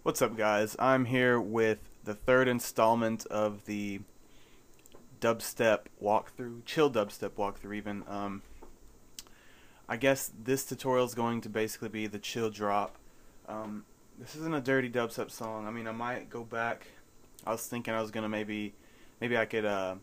What's up, guys? I'm here with the third installment of the dubstep walkthrough, chill dubstep walkthrough even. I guess this tutorial is going to basically be the chill drop. This isn't a dirty dubstep song. I mean, I might go back. I was thinking I was gonna maybe I could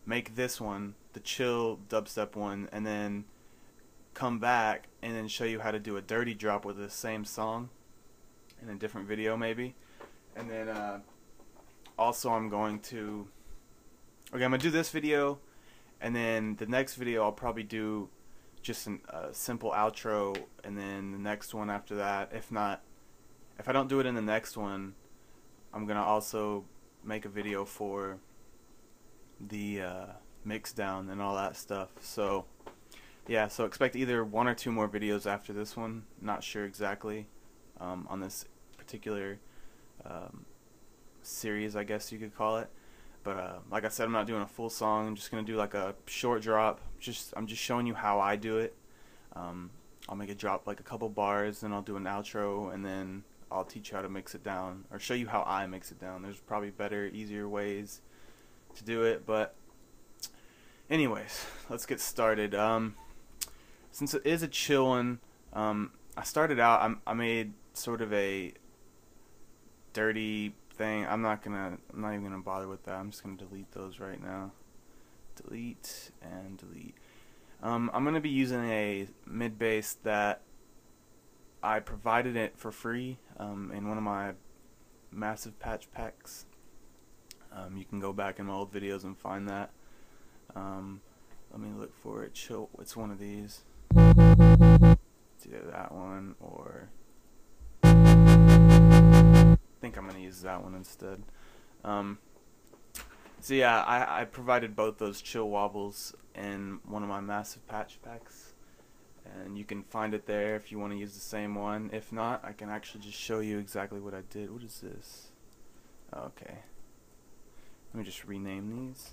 make this one, the chill dubstep one, and then come back and then show you how to do a dirty drop with the same song in a different video maybe. And then also I'm going to do this video, and then the next video I'll probably do just a simple outro, and then the next one after that, if I don't do it in the next one, I'm gonna also make a video for the mix down and all that stuff. So yeah, so expect either one or two more videos after this one, not sure exactly, on this particular series, I guess you could call it. But like I said, I'm not doing a full song. I'm just gonna do like a short drop. I'm just showing you how I do it. I'll make it drop like a couple bars, then I'll do an outro, and then I'll teach you how to mix it down, or show you how I mix it down. There's probably better, easier ways to do it, but anyways, let's get started. Since it is a chill one, I started out, I made sort of a dirty thing. I'm not even gonna bother with that. I'm just gonna delete those right now. Delete and delete. I'm gonna be using a mid bass that I provided it for free in one of my massive patch packs. You can go back in my old videos and find that. Let me look for it. Chill. It's one of these. It's either that one, or I think I'm gonna use that one instead. So yeah, I provided both those chill wobbles in one of my massive patch packs, and you can find it there if you want to use the same one. If not, I can actually just show you exactly what I did. What is this? Okay, let me just rename these.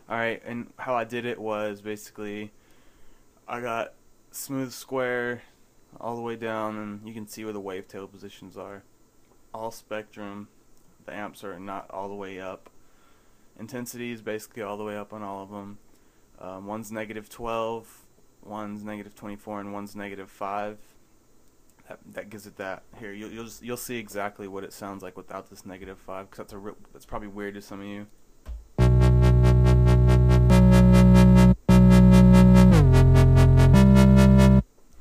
Alright, and how I did it was basically I got smooth square all the way down, and you can see where the wavetail positions are. All spectrum. The amps are not all the way up. Intensity is basically all the way up on all of them. One's -12, one's -24, and one's -5. That gives it that. Here, you'll see exactly what it sounds like without this -5, because that's probably weird to some of you.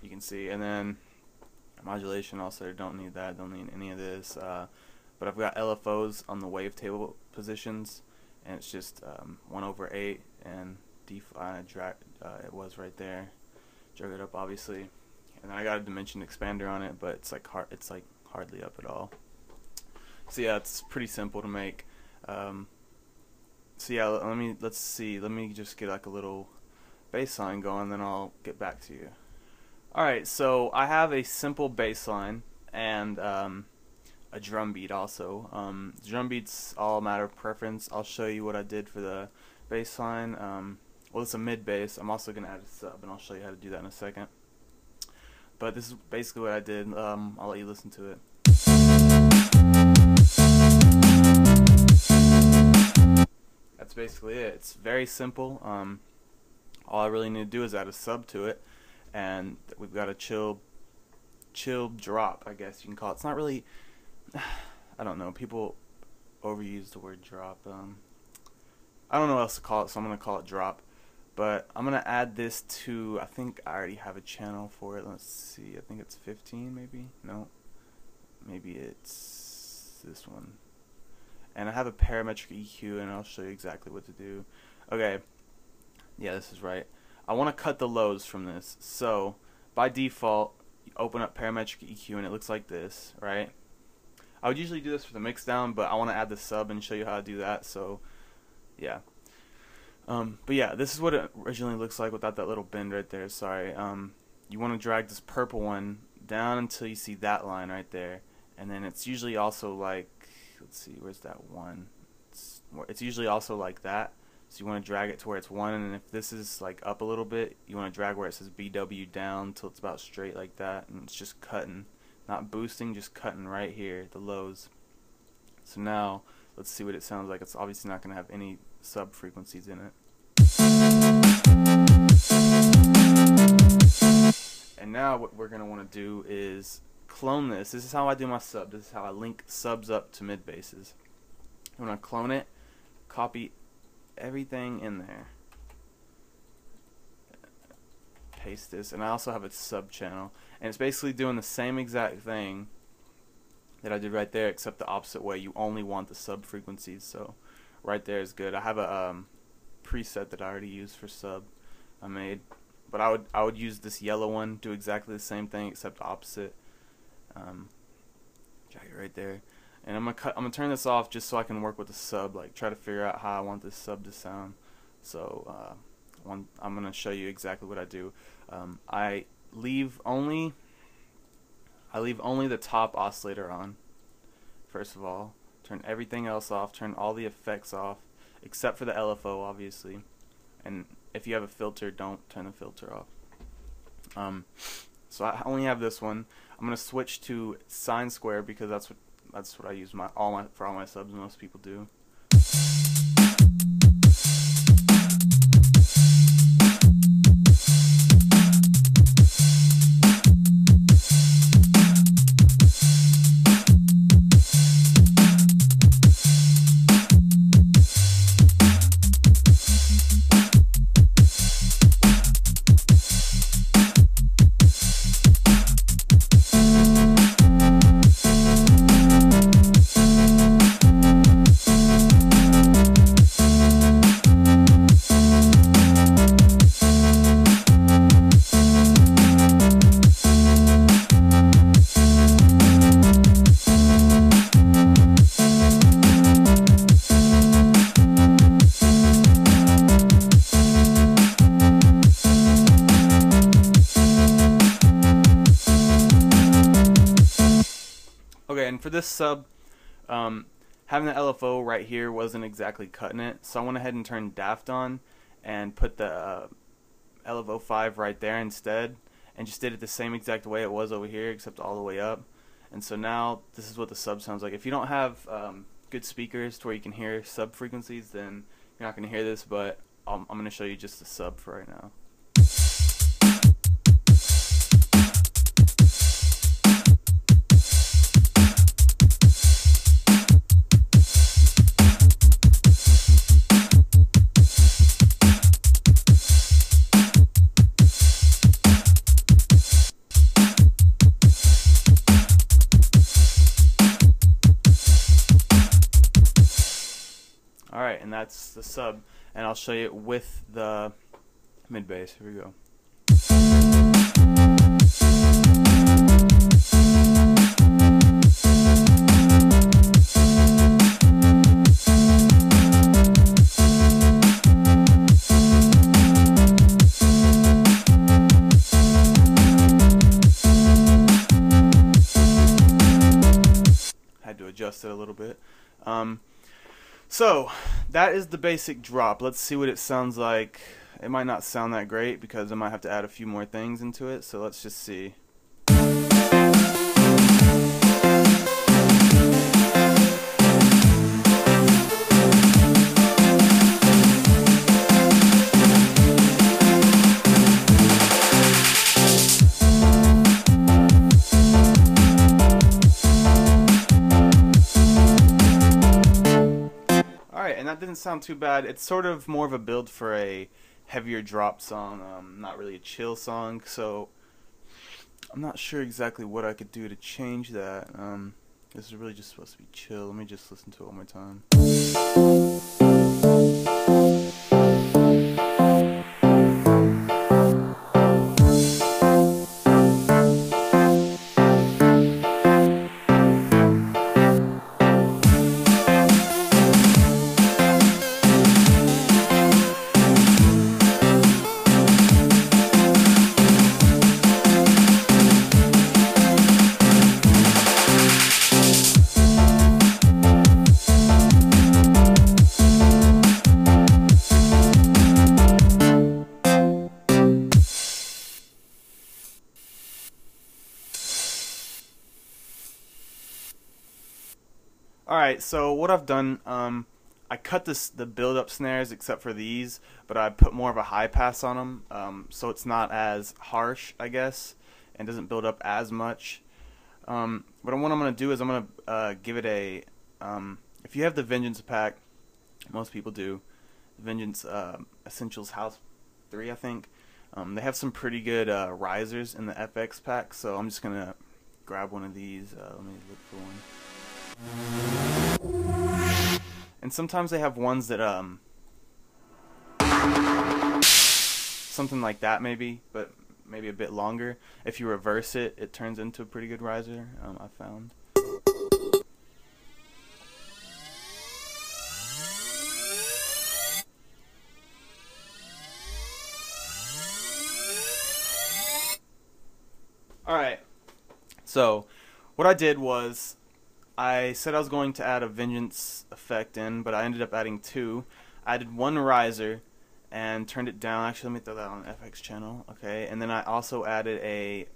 You can see, and then modulation also, don't need that, don't need any of this. But I've got LFOs on the wavetable positions, and it's just 1/8, and it was right there. Drag it up obviously, and then I got a dimension expander on it, but it's like hardly up at all. So yeah, it's pretty simple to make. So yeah, let's see. Let me just get like a little bass line going, then I'll get back to you. Alright, so I have a simple bass line and a drum beat also. Drum beat's all a matter of preference. I'll show you what I did for the bass line. Well, it's a mid bass. I'm also gonna add a sub, and I'll show you how to do that in a second. But this is basically what I did. I'll let you listen to it. That's basically it. It's very simple. All I really need to do is add a sub to it, and we've got a chill drop, I guess you can call it. It's not really, I don't know, people overuse the word drop. I don't know what else to call it, so I'm gonna call it drop. But I'm gonna add this to, I think I already have a channel for it. Let's see, I think it's 15 maybe. No, maybe it's this one. And I have a parametric EQ, and I'll show you exactly what to do. Okay, yeah, this is right. I want to cut the lows from this, so by default you open up parametric EQ and it looks like this, right? I would usually do this for the mix down, but I want to add the sub and show you how to do that, so yeah. But yeah, this is what it originally looks like without that little bend right there. Sorry. You want to drag this purple one down until you see that line right there, and then it's usually also like, let's see, where's that one? It's usually also like that. So you want to drag it to where it's 1, and if this is like up a little bit, you want to drag where it says BW down till it's about straight like that, and it's just cutting, not boosting, just cutting right here, the lows. So now let's see what it sounds like. It's obviously not going to have any sub frequencies in it. And now what we're going to want to do is clone this. This is how I do my sub. This is how I link subs up to mid basses. I'm going to clone it, copy everything in there, paste this, and I also have a sub channel, and it's basically doing the same exact thing that I did right there, except the opposite way. You only want the sub frequencies, so right there is good. I have a preset that I already used for sub I made, but I would use this yellow one, do exactly the same thing except opposite. Drag it right there, and I'm gonna turn this off just so I can work with the sub, like try to figure out how I want this sub to sound. So I'm gonna show you exactly what I do. I leave only the top oscillator on. First of all, turn everything else off. Turn all the effects off, except for the LFO, obviously. And if you have a filter, don't turn the filter off. So I only have this one. I'm gonna switch to sine square because that's what I use for all my subs. Most people do. Okay, and for this sub, having the LFO right here wasn't exactly cutting it, so I went ahead and turned Daft on and put the LFO 5 right there instead, and just did it the same exact way it was over here, except all the way up. And so now this is what the sub sounds like. If you don't have good speakers to where you can hear sub frequencies, then you're not going to hear this, but I'm going to show you just the sub for right now. Alright, and that's the sub, and I'll show you it with the mid bass. Here we go. Had to adjust it a little bit. So that is the basic drop. Let's see what it sounds like. It might not sound that great because I might have to add a few more things into it, so let's just see. And that didn't sound too bad. It's sort of more of a build for a heavier drop song, not really a chill song, so I'm not sure exactly what I could do to change that. This is really just supposed to be chill. Let me just listen to it one more time. Alright, so what I've done, I cut the build-up snares except for these, but I put more of a high pass on them, so it's not as harsh, I guess, and doesn't build up as much. But what I'm going to do is I'm going to give it a, if you have the Vengeance pack, most people do, Vengeance Essentials House 3, I think, they have some pretty good risers in the FX pack, so I'm just going to grab one of these. Let me look for one. And sometimes they have ones that something like that maybe, but maybe a bit longer. If you reverse it, it turns into a pretty good riser, I found. Alright, so what I did was I said I was going to add a Vengeance effect in, but I ended up adding two. I added one riser and turned it down. Actually, let me throw that on the FX channel. Okay, and then I also added a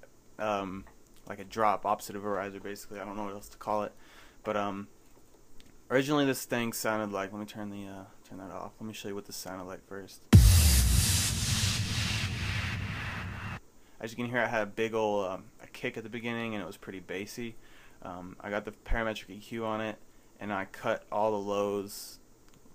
like a drop, opposite of a riser, basically. I don't know what else to call it, but originally this thing sounded like. Let me turn that off. Let me show you what this sounded like first. As you can hear, I had a big old a kick at the beginning, and it was pretty bassy. I got the parametric EQ on it, and I cut all the lows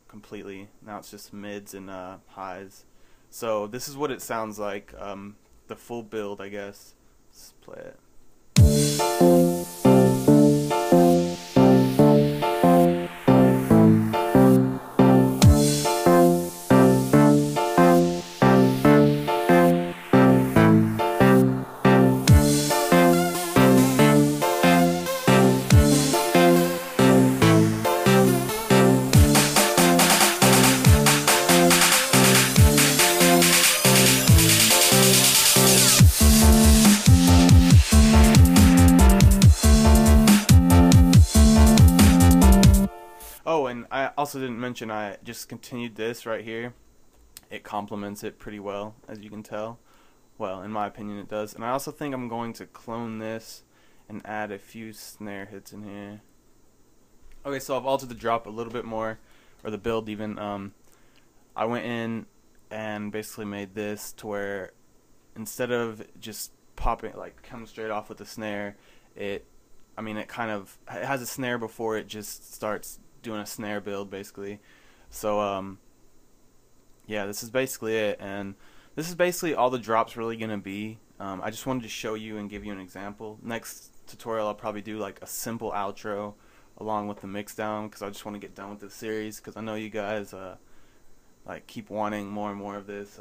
completely. Now it's just mids and highs. So this is what it sounds like, the full build, I guess. Let's play it. Oh, and I also didn't mention I just continued this right here. It complements it pretty well, as you can tell. Well, in my opinion it does. And I also think I'm going to clone this and add a few snare hits in here. Okay, so I've altered the drop a little bit more, or the build even. I went in and basically made this to where instead of just popping, like coming straight off with the snare, it has a snare before it just starts doing a snare build, basically. So yeah, this is basically it, and this is basically all the drop's really gonna be. I just wanted to show you and give you an example. Next tutorial I'll probably do like a simple outro along with the mix down, because I just want to get done with this series, because I know you guys like keep wanting more and more of this.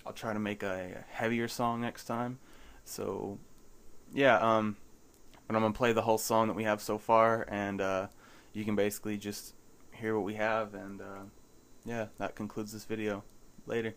I'll try to make a heavier song next time. So yeah, but I'm gonna play the whole song that we have so far, and you can basically just hear what we have, and yeah, that concludes this video. Later.